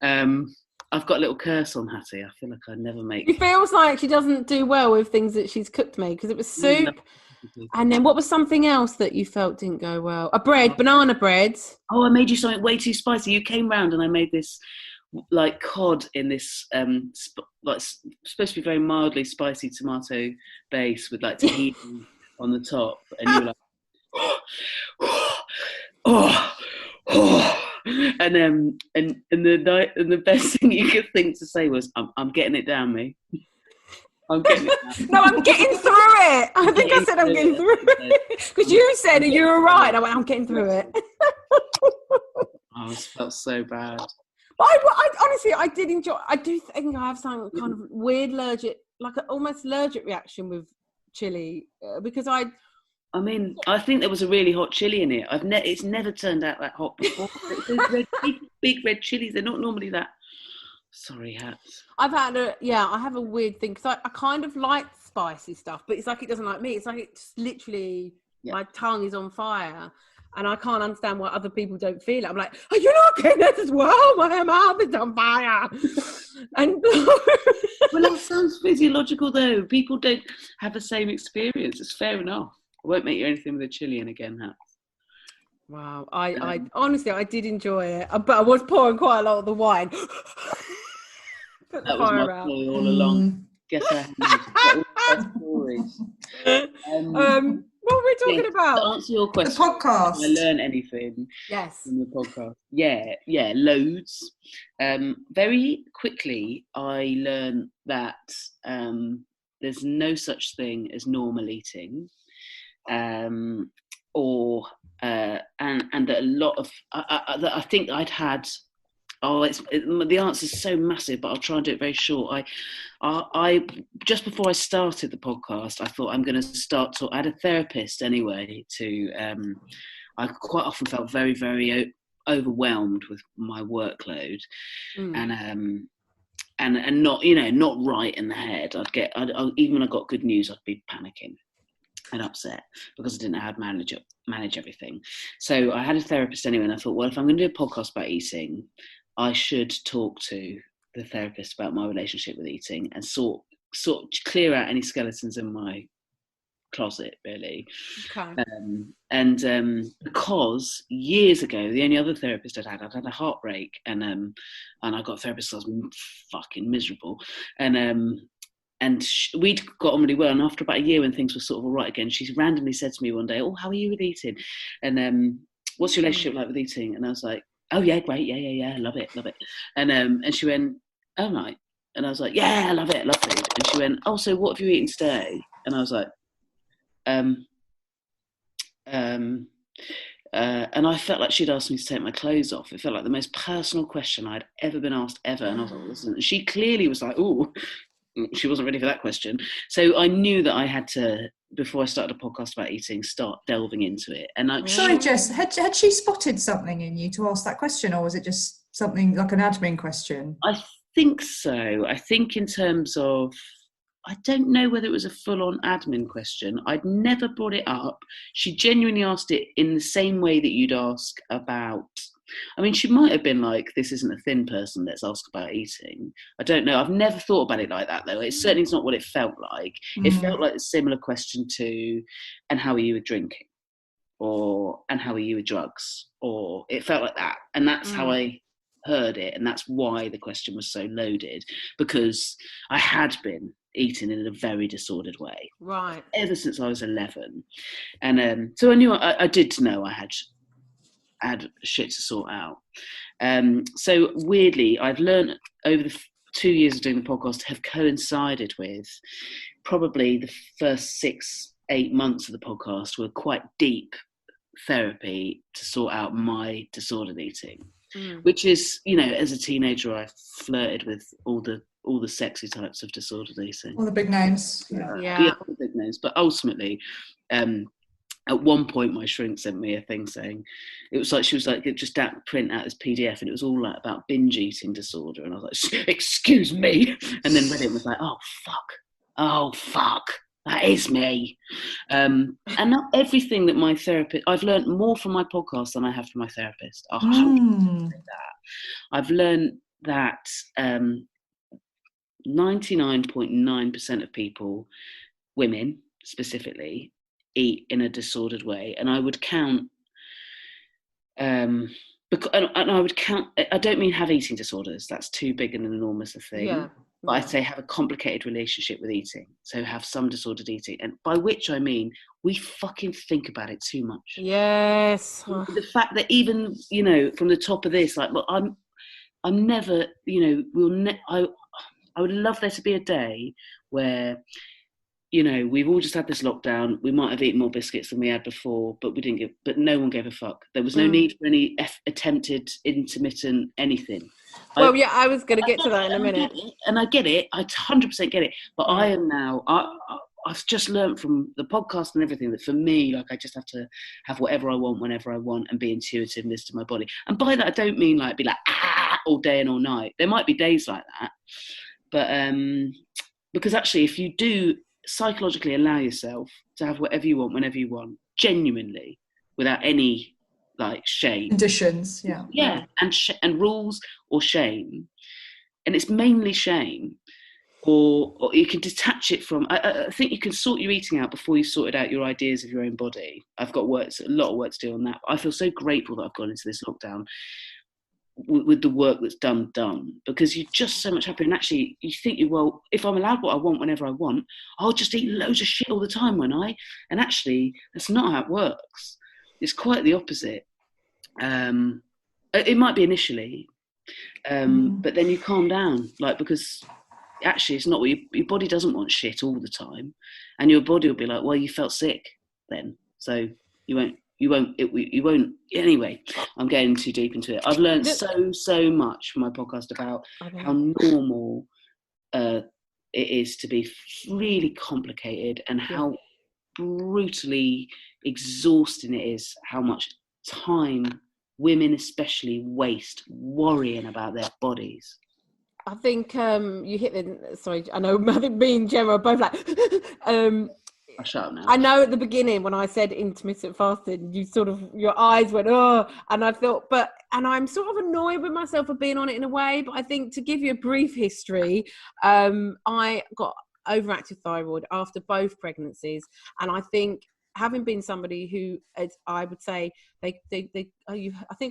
I've got a little curse on Hattie. I feel like I never make. It feels like she doesn't do well with things that she's cooked me because it was soup. And then what was something else that you felt didn't go well? Banana bread. Oh, I made you something way too spicy. You came round and I made this like cod in this like supposed to be very mildly spicy tomato base with like tahini on the top, and you were like, and the best thing you could think to say was, "I'm getting it down, me. I'm getting it down." No, I'm getting through it. I think I said I'm getting through it because you said you were right. I went, I'm getting through it. I felt so bad. I honestly, I did enjoy. I do think I have some kind of weird almost allergic reaction with chili because I think there was a really hot chili in it. It's never turned out that hot before. Those big red chilies, they're not normally that. Sorry, Hats. I have a weird thing because I kind of like spicy stuff, but it's like it doesn't like me. It's like it's literally my tongue is on fire. And I can't understand why other people don't feel it. I'm like, are you not getting this as well? My mouth is on fire. And well, that sounds physiological, though. People don't have the same experience. It's fair enough. I won't make you anything with a chili in again, Hats. Wow. I honestly, I did enjoy it. But I was pouring quite a lot of the wine. That was my ploy all along. Guess I stories. What were we talking about? To answer your question, the podcast. Did I learn anything? Yes. From the podcast? Yeah, loads. Very quickly, I learned that there's no such thing as normal eating, and that a lot of I think I'd had. The answer is so massive, but I'll try and do it very short. I just before I started the podcast, I thought I'm going to start. I had a therapist anyway. I quite often felt very, very overwhelmed with my workload, and not not right in the head. Even when I got good news, I'd be panicking and upset because I didn't know how to manage everything. So I had a therapist anyway, and I thought, well, if I'm going to do a podcast about eating, I should talk to the therapist about my relationship with eating and sort of clear out any skeletons in my closet, really. Okay. Because years ago, the only other therapist I'd had a heartbreak, and I got a therapist. So I was fucking miserable, and we'd got on really well. And after about a year, when things were sort of all right again, she randomly said to me one day, "Oh, how are you with eating? And what's your relationship like with eating?" And I was like, "Oh yeah, great, yeah, love it." And she went, "Oh right," and I was like, "Yeah, I love it, love food." And she went, "Oh, so what have you eaten today?" And I was like, and I felt like she'd asked me to take my clothes off. It felt like the most personal question I'd ever been asked ever. And I was like, listen, she clearly was like, "Oh," she wasn't ready for that question. So I knew that I had to, before I started a podcast about eating, start delving into it. And sorry, Jess, had she spotted something in you to ask that question, or was it just something like an admin question? I think so. I think in terms of, I don't know whether it was a full-on admin question. I'd never brought it up. She genuinely asked it in the same way that you'd ask about, I mean, she might have been like, "This isn't a thin person, let's ask about eating." I don't know. I've never thought about it like that, though. It certainly is not what it felt like. It felt like a similar question to, "And how are you with drinking?" Or, "And how are you with drugs?" Or it felt like that. And that's how I heard it. And that's why the question was so loaded, because I had been eating in a very disordered way. Right. Ever since I was 11. And so I knew, I did know I had shit to sort out. So weirdly, I've learned over the 2 years of doing the podcast have coincided with probably the first 6-8 months of the podcast were quite deep therapy to sort out my disordered eating, which is, as a teenager, I flirted with all the sexy types of disordered eating, all the big names, all the big names. But ultimately, at one point, my shrink sent me a thing saying, it was like, she was like, just print out this PDF, and it was all like about binge eating disorder. And I was like, excuse me. And then read it and was like, oh, fuck, that is me. And not everything that my therapist, I've learned more from my podcast than I have from my therapist. 100% that. I've learned that 99.9% of people, women specifically, eat in a disordered way, and I would count I don't mean have eating disorders, that's too big and enormous a thing, but I'd say have a complicated relationship with eating, so have some disordered eating, and by which I mean we fucking think about it too much. Yes. The fact that even from the top of this, like, well, I'm never, I would love there to be a day where we've all just had this lockdown. We might have eaten more biscuits than we had before, but but no one gave a fuck. There was no need for any attempted intermittent anything. Well, I was going to get to that in a minute. And I get it. I 100% get it. But I am now, I've just learned from the podcast and everything that for me, like, I just have to have whatever I want, whenever I want, and be intuitive and listen to my body. And by that, I don't mean like be like, all day and all night. There might be days like that. But because actually, if you do psychologically allow yourself to have whatever you want whenever you want, genuinely, without any like shame, conditions, and rules or shame, and it's mainly shame, or you can detach it from. I think you can sort your eating out before you sorted out your ideas of your own body. I've got a lot of work to do on that. I feel so grateful that I've gone into this lockdown with the work that's done, because you're just so much happier. And actually, you think, well, if I'm allowed what I want whenever I want, I'll just eat loads of shit all the time, won't I? And actually, that's not how it works. It's quite the opposite. It might be initially, but then you calm down, like, because actually it's not what your body doesn't want shit all the time, and your body will be like, well, you felt sick then, so you won't. Anyway, I'm getting too deep into it. I've learned so much from my podcast about how normal it is to be really complicated, and how brutally exhausting it is, how much time women especially waste worrying about their bodies. I think you hit the... Sorry, I know me and Gemma are both like... I'll shut up now. I know at the beginning when I said intermittent fasting, your eyes went, oh, and I thought, and I'm sort of annoyed with myself for being on it in a way, but I think to give you a brief history, I got overactive thyroid after both pregnancies, and I think having been somebody who, as I would say, I think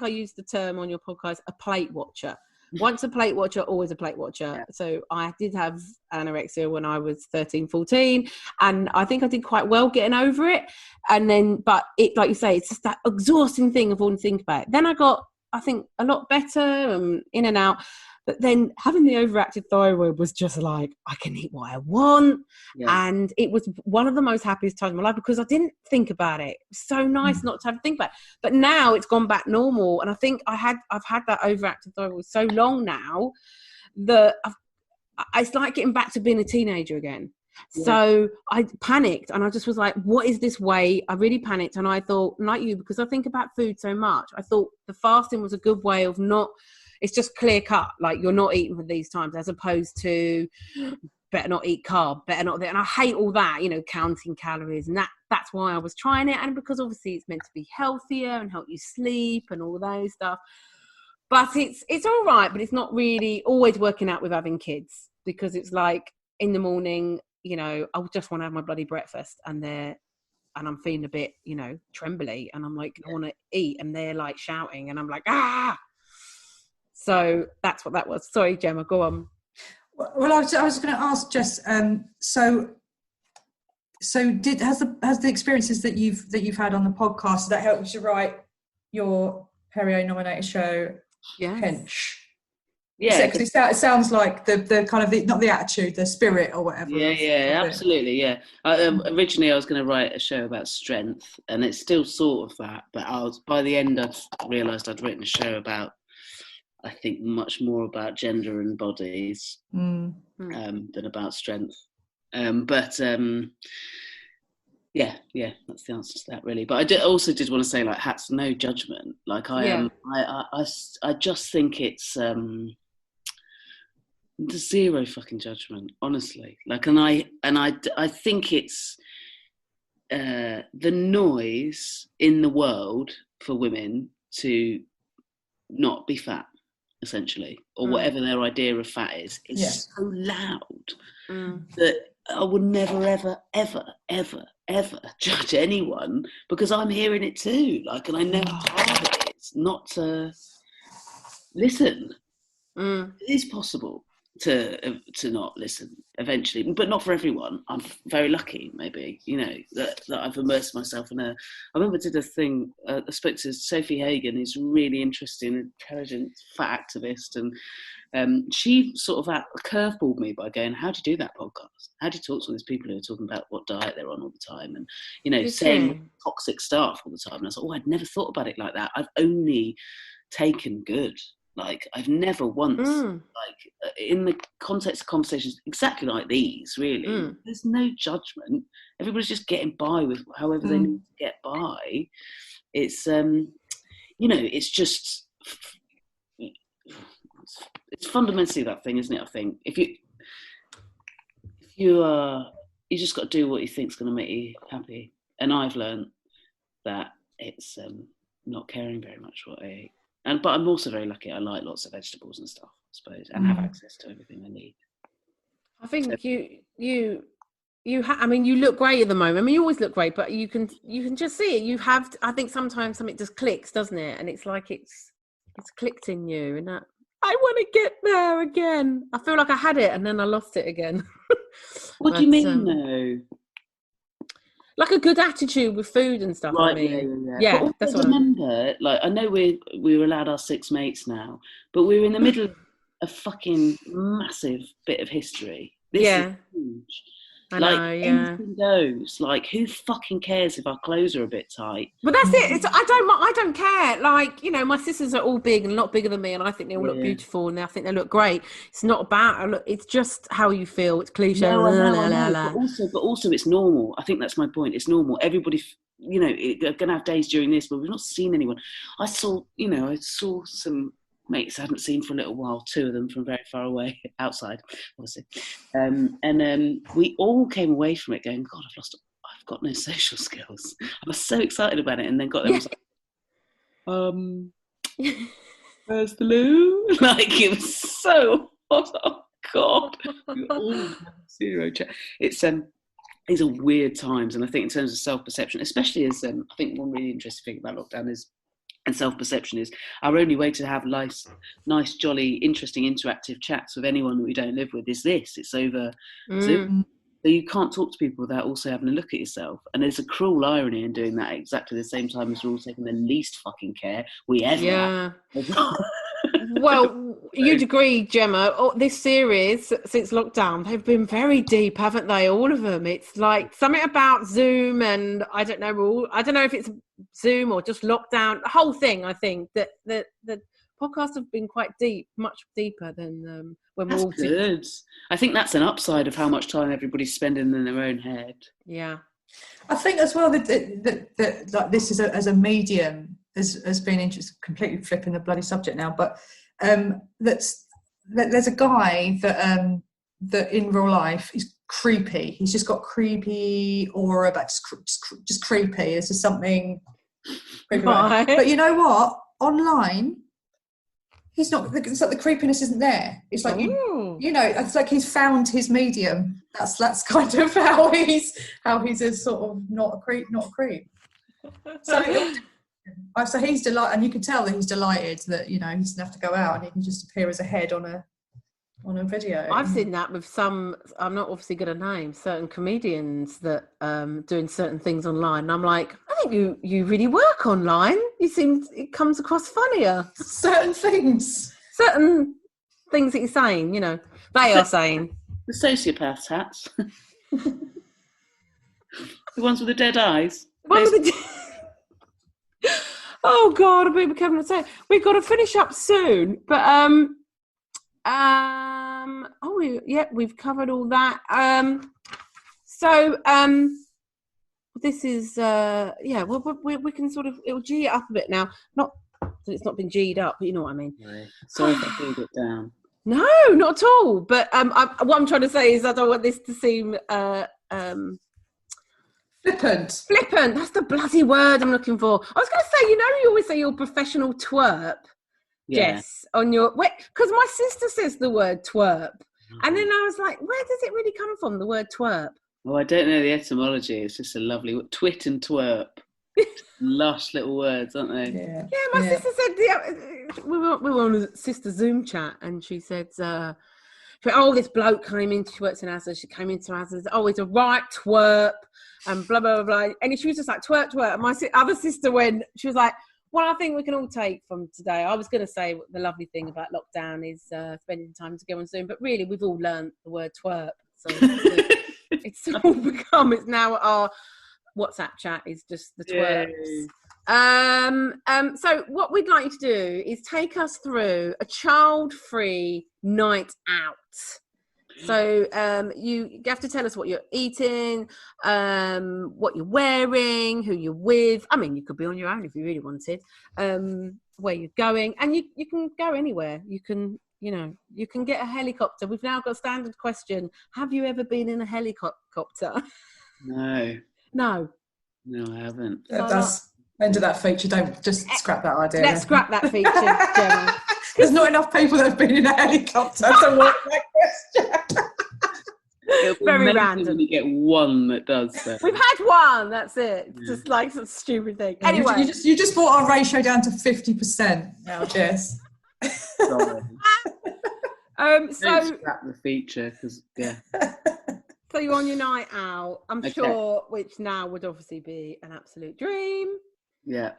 I used the term on your podcast, a plate watcher. Once a plate watcher, always a plate watcher. Yeah. So I did have anorexia when I was 13, 14, and I think I did quite well getting over it. And then, but it, like you say, it's just that exhausting thing of all to think about. Then I got, I think, a lot better, in and out. But then having the overactive thyroid was just like, I can eat what I want. Yeah. And it was one of the most happiest times of my life because I didn't think about it. It was so nice not to have to think about it. But now it's gone back normal. And I think I've had that overactive thyroid so long now that it's like getting back to being a teenager again. Yeah. So I panicked and I just was like, what is this way? I really panicked. And I thought, like you, because I think about food so much, I thought the fasting was a good way of not... It's just clear cut, like you're not eating for these times, as opposed to better not eat carb, better not. And I hate all that, counting calories, and that's why I was trying it, and because obviously it's meant to be healthier and help you sleep and all those stuff. But it's all right, but it's not really always working out with having kids, because it's like in the morning, I just want to have my bloody breakfast, and I'm feeling a bit, trembly, and I'm like, I want to eat, and they're like shouting, and I'm like, ah. So that's what that was. Sorry, Gemma, go on. Well, I was going to ask Jess. So has the experiences that you've had on the podcast that helped you write your Perio nominated show hench. Yeah, because it sounds like the kind of not the attitude, the spirit or whatever. Yeah, absolutely. Yeah. Originally, I was going to write a show about strength, and it's still sort of that. But by the end, I realised I'd written a show about, I think, much more about gender and bodies than about strength. Yeah, that's the answer to that, really. But I also did want to say, like, hats, no judgment. Like, I just think it's zero fucking judgment, honestly. Like, and I think it's the noise in the world for women to not be fat, essentially, or whatever their idea of fat is so loud that I would never, ever, ever, ever, ever judge anyone, because I'm hearing it too. Like, and I know how hard it is not to listen. It is possible to not listen eventually, but not for everyone. I'm very lucky, maybe, that I've immersed myself in I remember did a thing, I spoke to Sophie Hagen, who's really interesting, intelligent, fat activist, and she sort of curveballed me by going, how do you do that podcast? How do you talk to all these people who are talking about what diet they're on all the time, and saying toxic stuff all the time? And I was like, I never thought about it like that. I've only taken good. Like, I've never once, like, in the context of conversations exactly like these, really, there's no judgment. Everybody's just getting by with however they need to get by. It's, it's just, it's fundamentally that thing, isn't it? I think if you just got to do what you think's going to make you happy. And I've learned that it's not caring very much what I eat. But I'm also very lucky. I like lots of vegetables and stuff, I suppose, and have access to everything I need. I think you look great at the moment. I mean, you always look great, but you can just see it. I think sometimes something just clicks, doesn't it? And it's like it's clicked in you, and that I want to get there again. I feel like I had it and then I lost it again. What do you mean, though? Like a good attitude with food and stuff. Right, I mean, yeah. But also remember, like, I know we're allowed our 6 mates now, but we're in the middle of a fucking massive bit of history. This is huge. I know, anything goes. Like, who fucking cares if our clothes are a bit tight? But that's it. I don't care. Like, my sisters are all big and a lot bigger than me, and I think they all look beautiful, and I think they look great. It's not about. It's just how you feel. It's cliche. No, I know. But also, it's normal. I think that's my point. It's normal. Everybody, they're going to have days during this, but we've not seen anyone. I saw some mates I hadn't seen for a little while, 2 of them from very far away, outside, obviously. And we all came away from it going, God, I've got no social skills. I was so excited about it, and then got there and was like, where's the loo? Like, it was so hot. Oh, God. We all have 0 chat. These are weird times, and I think in terms of self-perception, especially as I think one really interesting thing about lockdown is, and self-perception is, our only way to have nice, jolly, interesting, interactive chats with anyone that we don't live with is this. It's over Zoom. So you can't talk to people without also having a look at yourself. And there's a cruel irony in doing that exactly the same time as we're all taking the least fucking care we ever have. Well, you'd agree, Gemma, this series, since lockdown, they've been very deep, haven't they? All of them. It's like something about Zoom, and I don't know if it's Zoom or just lockdown, the whole thing. I think that the podcasts have been quite deep, much deeper than when we're all good. I think that's an upside of how much time everybody's spending in their own head. Yeah. I think as well that like this is as a medium has been interesting, completely flipping the bloody subject now, but there's a guy that in real life is creepy. He's just got creepy aura, but just creepy. It's just something creepy about it. But you know what? Online, he's not. It's like the creepiness isn't there. It's like it's like he's found his medium. That's kind of how he's a sort of not a creep. So he's delighted, and you can tell that he's delighted that he doesn't have to go out and he can just appear as a head on a video. I've seen that with some, I'm not obviously going to name certain comedians that doing certain things online, and I'm like, think you really work online. It comes across funnier. Certain things that you're saying, they are saying. The sociopaths hats. The ones with the dead eyes. Oh God, we've got to finish up soon, but we've covered all that. This is we can sort of, it'll G it up a bit now. Not that it's not been G'd up, but you know what I mean. Right. Sorry if I pulled it down. No, not at all. But what I'm trying to say is I don't want this to seem flippant. Flippant. That's the bloody word I'm looking for. I was going to say, you always say you're professional twerp, Jess, on your because my sister says the word twerp, and then I was like, where does it really come from? The word twerp. Oh, I don't know the etymology. It's just a lovely twit and twerp. Lush little words, aren't they? Yeah. My sister said we were on a sister Zoom chat, and she said, this bloke came in. She works in Asda. She came into Asda. He's a right twerp, and blah blah blah. And she was just like twerp. And my other sister she was like, well, I think we can all take from today. I was going to say the lovely thing about lockdown is spending time together on Zoom, but really we've all learned the word twerp. So it's all become. It's now our WhatsApp chat is just the twerps. So what we'd like you to do is take us through a child-free night out. So you have to tell us what you're eating, what you're wearing, who you're with. I mean, you could be on your own if you really wanted. Where you're going, and you can go anywhere. You can get a helicopter. We've now got a standard question: have you ever been in a helicopter? No, I haven't. That's end of that feature. Don't just scrap that idea. Let's scrap that feature, Gemma. There's not enough people that have been in a helicopter to work that question. It'll be very amazing random. when you get one that does that. We've had one. That's it. It's just like some stupid thing. Anyway, you just brought our ratio down to 50% now, Jess. Sorry. So Don't scrap the feature because So you're on your night out, I'm sure, which now would obviously be an absolute dream. Yeah.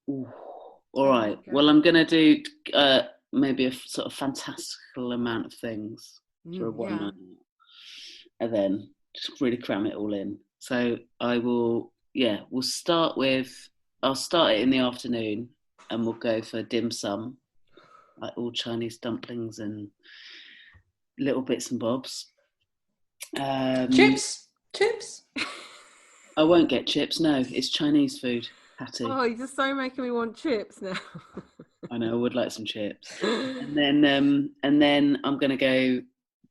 All right. Well, I'm going to do maybe a sort of fantastical amount of things for a one night out. And then just really cram it all in. So we'll start I'll start it in the afternoon and we'll go for dim sum, like all Chinese dumplings and little bits and bobs. Chips. I won't get chips. No, it's Chinese food, Hattie. Oh, you're just so making me want chips now. I know. I would like some chips. And then I'm gonna go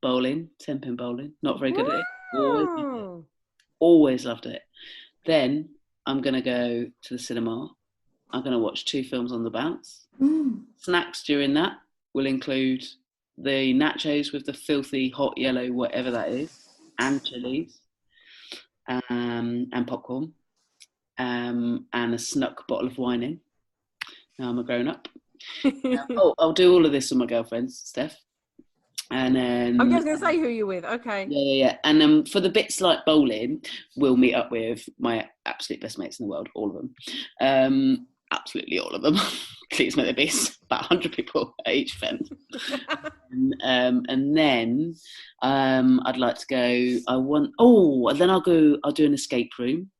bowling, 10-pin bowling. Not very good at it. Always loved it. Then I'm gonna go to the cinema. I'm gonna watch 2 films on the bounce. Snacks during that will include the nachos with the filthy hot yellow, whatever that is, and chilies, and popcorn, and a snuck bottle of wine in. Now I'm a grown up. I'll do all of this with my girlfriends, Steph. And then I'm just going to say who you're with. Okay. Yeah. And then for the bits like bowling, we'll meet up with my absolute best mates in the world, all of them. Absolutely all of them. Please may there be about 100 people at each event. And then I'd like to go. And then I'll do an escape room,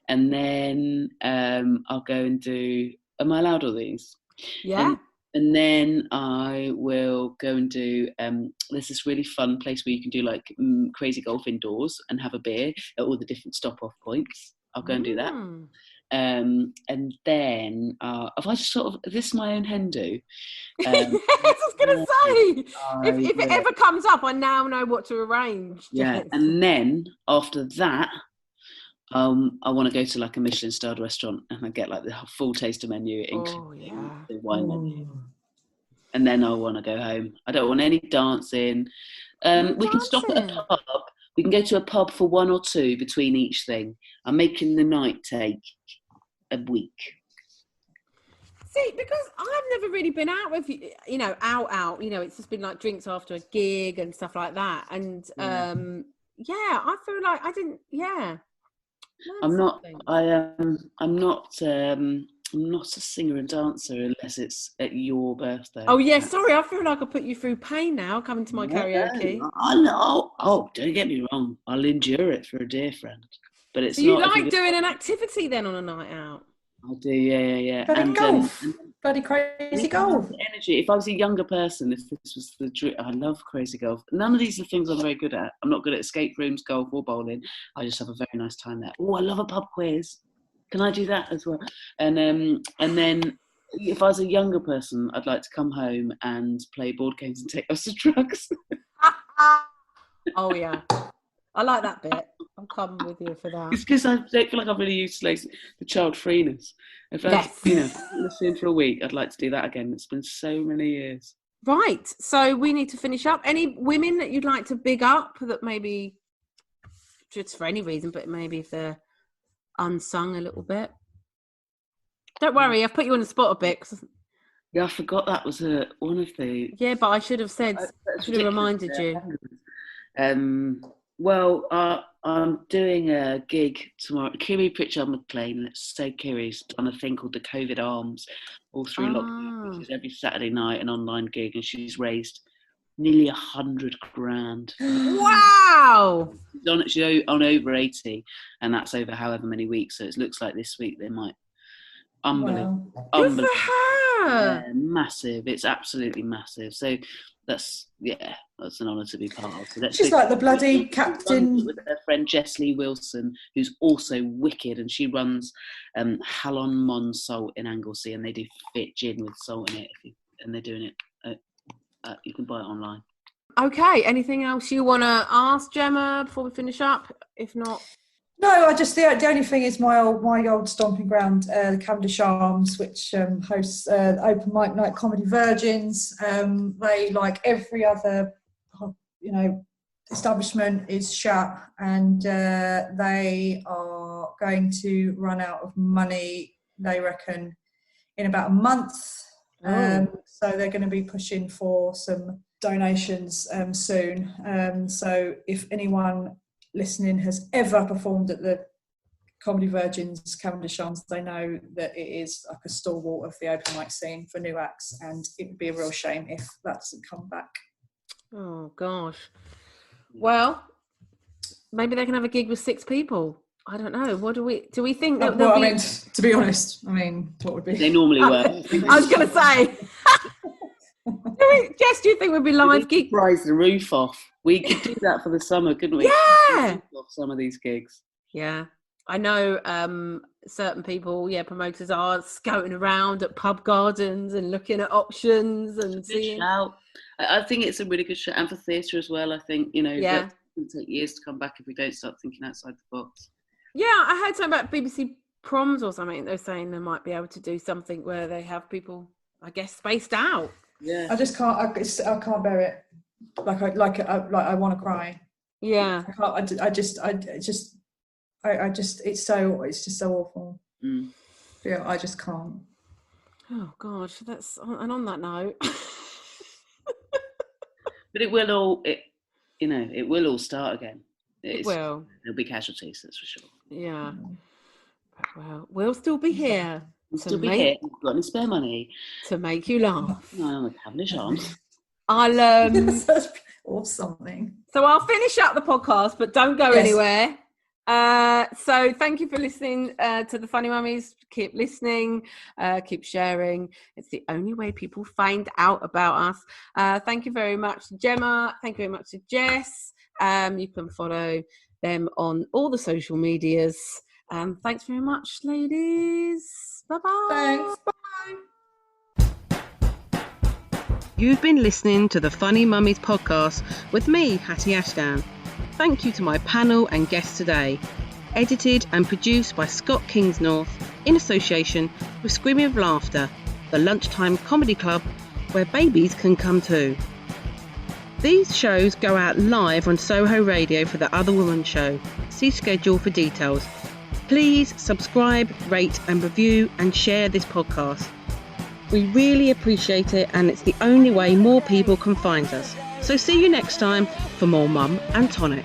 and then I'll go and do. Am I allowed all these? Yeah. And then I will go and do. There's this really fun place where you can do like crazy golf indoors and have a beer at all the different stop-off points. I'll go and do that. And then have I just sort of this is my own hen do? Yes, I was going to say if it ever comes up, I now know what to arrange. Yeah, Yes. and then after that, I want to go to like a Michelin-starred restaurant and I get like the full taster menu, including the wine menu. And then I want to go home. I don't want any dancing. We can stop at a pub. We can go to a pub for 1 or 2 between each thing. I'm making the night take a week. See, because I've never really been out with out. It's just been like drinks after a gig and stuff like that. And I feel like I didn't. Yeah. I'm not a singer and dancer unless it's at your birthday. Oh yeah, sorry. I feel like I put you through pain now coming to my karaoke. I know. Oh, don't get me wrong. I'll endure it for a dear friend. But it's so you like doing an activity then on a night out? I do, yeah. Bloody golf. Bloody crazy golf. Energy. If I was a younger person, if this was the dream, I love crazy golf. None of these are things I'm very good at. I'm not good at escape rooms, golf, or bowling. I just have a very nice time there. Oh, I love a pub quiz. Can I do that as well? And then if I was a younger person, I'd like to come home and play board games and take lots of drugs. Oh yeah, I like that bit. I'm coming with you for that. It's because I don't feel like I've really utilised the child freeness. If I, listening for a week, I'd like to do that again. It's been so many years. Right. So we need to finish up. Any women that you'd like to big up that maybe, just for any reason, but maybe if they're unsung a little bit? Don't worry, I've put you on the spot a bit. Yeah, I forgot that was one of the... Yeah, but I should have said, I should have reminded you. Well, I'm doing a gig tomorrow. Kiri Pritchard McLean, it's so Kiri's done a thing called the COVID Arms all through lockdown, which is every Saturday night, an online gig, and she's raised nearly 100 grand. Wow! She's on over 80, and that's over however many weeks. So it looks like this week they might. Unbelievable. Wow. Good for her. Yeah, massive. It's absolutely massive. So that's an honour to be part of. So she's like the bloody captain. With her friend Jess Lee Wilson, who's also wicked, and she runs Halon Mon Salt in Anglesey, and they do fit gin with salt in it. And they're doing it. You can buy it online. Okay. Anything else you want to ask Gemma before we finish up? If not. No, I just the only thing is my old stomping ground, the Cavendish Arms, which hosts open mic night comedy virgins. They, like every other, establishment, is shut, and they are going to run out of money, they reckon, in about a month. So they're going to be pushing for some donations soon. So if anyone listening has ever performed at the Comedy Virgins Cavendish Arms, they know that it is like a stalwart of the open mic scene for new acts, and it would be a real shame if that doesn't come back. Oh gosh. Well, maybe they can have a gig with 6 people. I don't know. What do we think that? Well, I mean, to be honest, what would be? They normally work. I was going to say. Jess, do you think we'd be live gig? Rise the roof off. We could do that for the summer, couldn't we? Yeah. Off some of these gigs. Yeah. I know certain people, promoters are scouting around at pub gardens and looking at options and seeing. I think it's a really good show, and for theatre as well. I think it'll take years to come back if we don't start thinking outside the box. Yeah, I heard something about BBC Proms or something. They're saying they might be able to do something where they have people, I guess, spaced out. Yeah, I just can't. I can't bear it. I want to cry. Yeah, I can't. It's just so awful. Yeah, I just can't. Oh gosh, and on that note. But it will all start again. It will. There'll be casualties, that's for sure. Yeah. Well, we'll still be here. We'll still be here. We've got any spare money to make you laugh. No, with Cavendish Arms. Or something. So I'll finish up the podcast, but don't go anywhere. So thank you for listening to the Funny Mummies. Keep listening, keep sharing. It's the only way people find out about us. Thank you very much to Gemma. Thank you very much to Jess. You can follow them on all the social medias. Thanks very much, ladies. Bye-bye. Thanks. Bye. You've been listening to the Funny Mummies podcast with me, Hattie Ashdown. Thank you to my panel and guests today. Edited and produced by Scott Kingsnorth in association with Screaming of Laughter, the lunchtime comedy club where babies can come too. These shows go out live on Soho Radio for the Other Woman show. See schedule for details. Please subscribe, rate and review and share this podcast. We really appreciate it, and it's the only way more people can find us. So see you next time for more Mum and Tonic.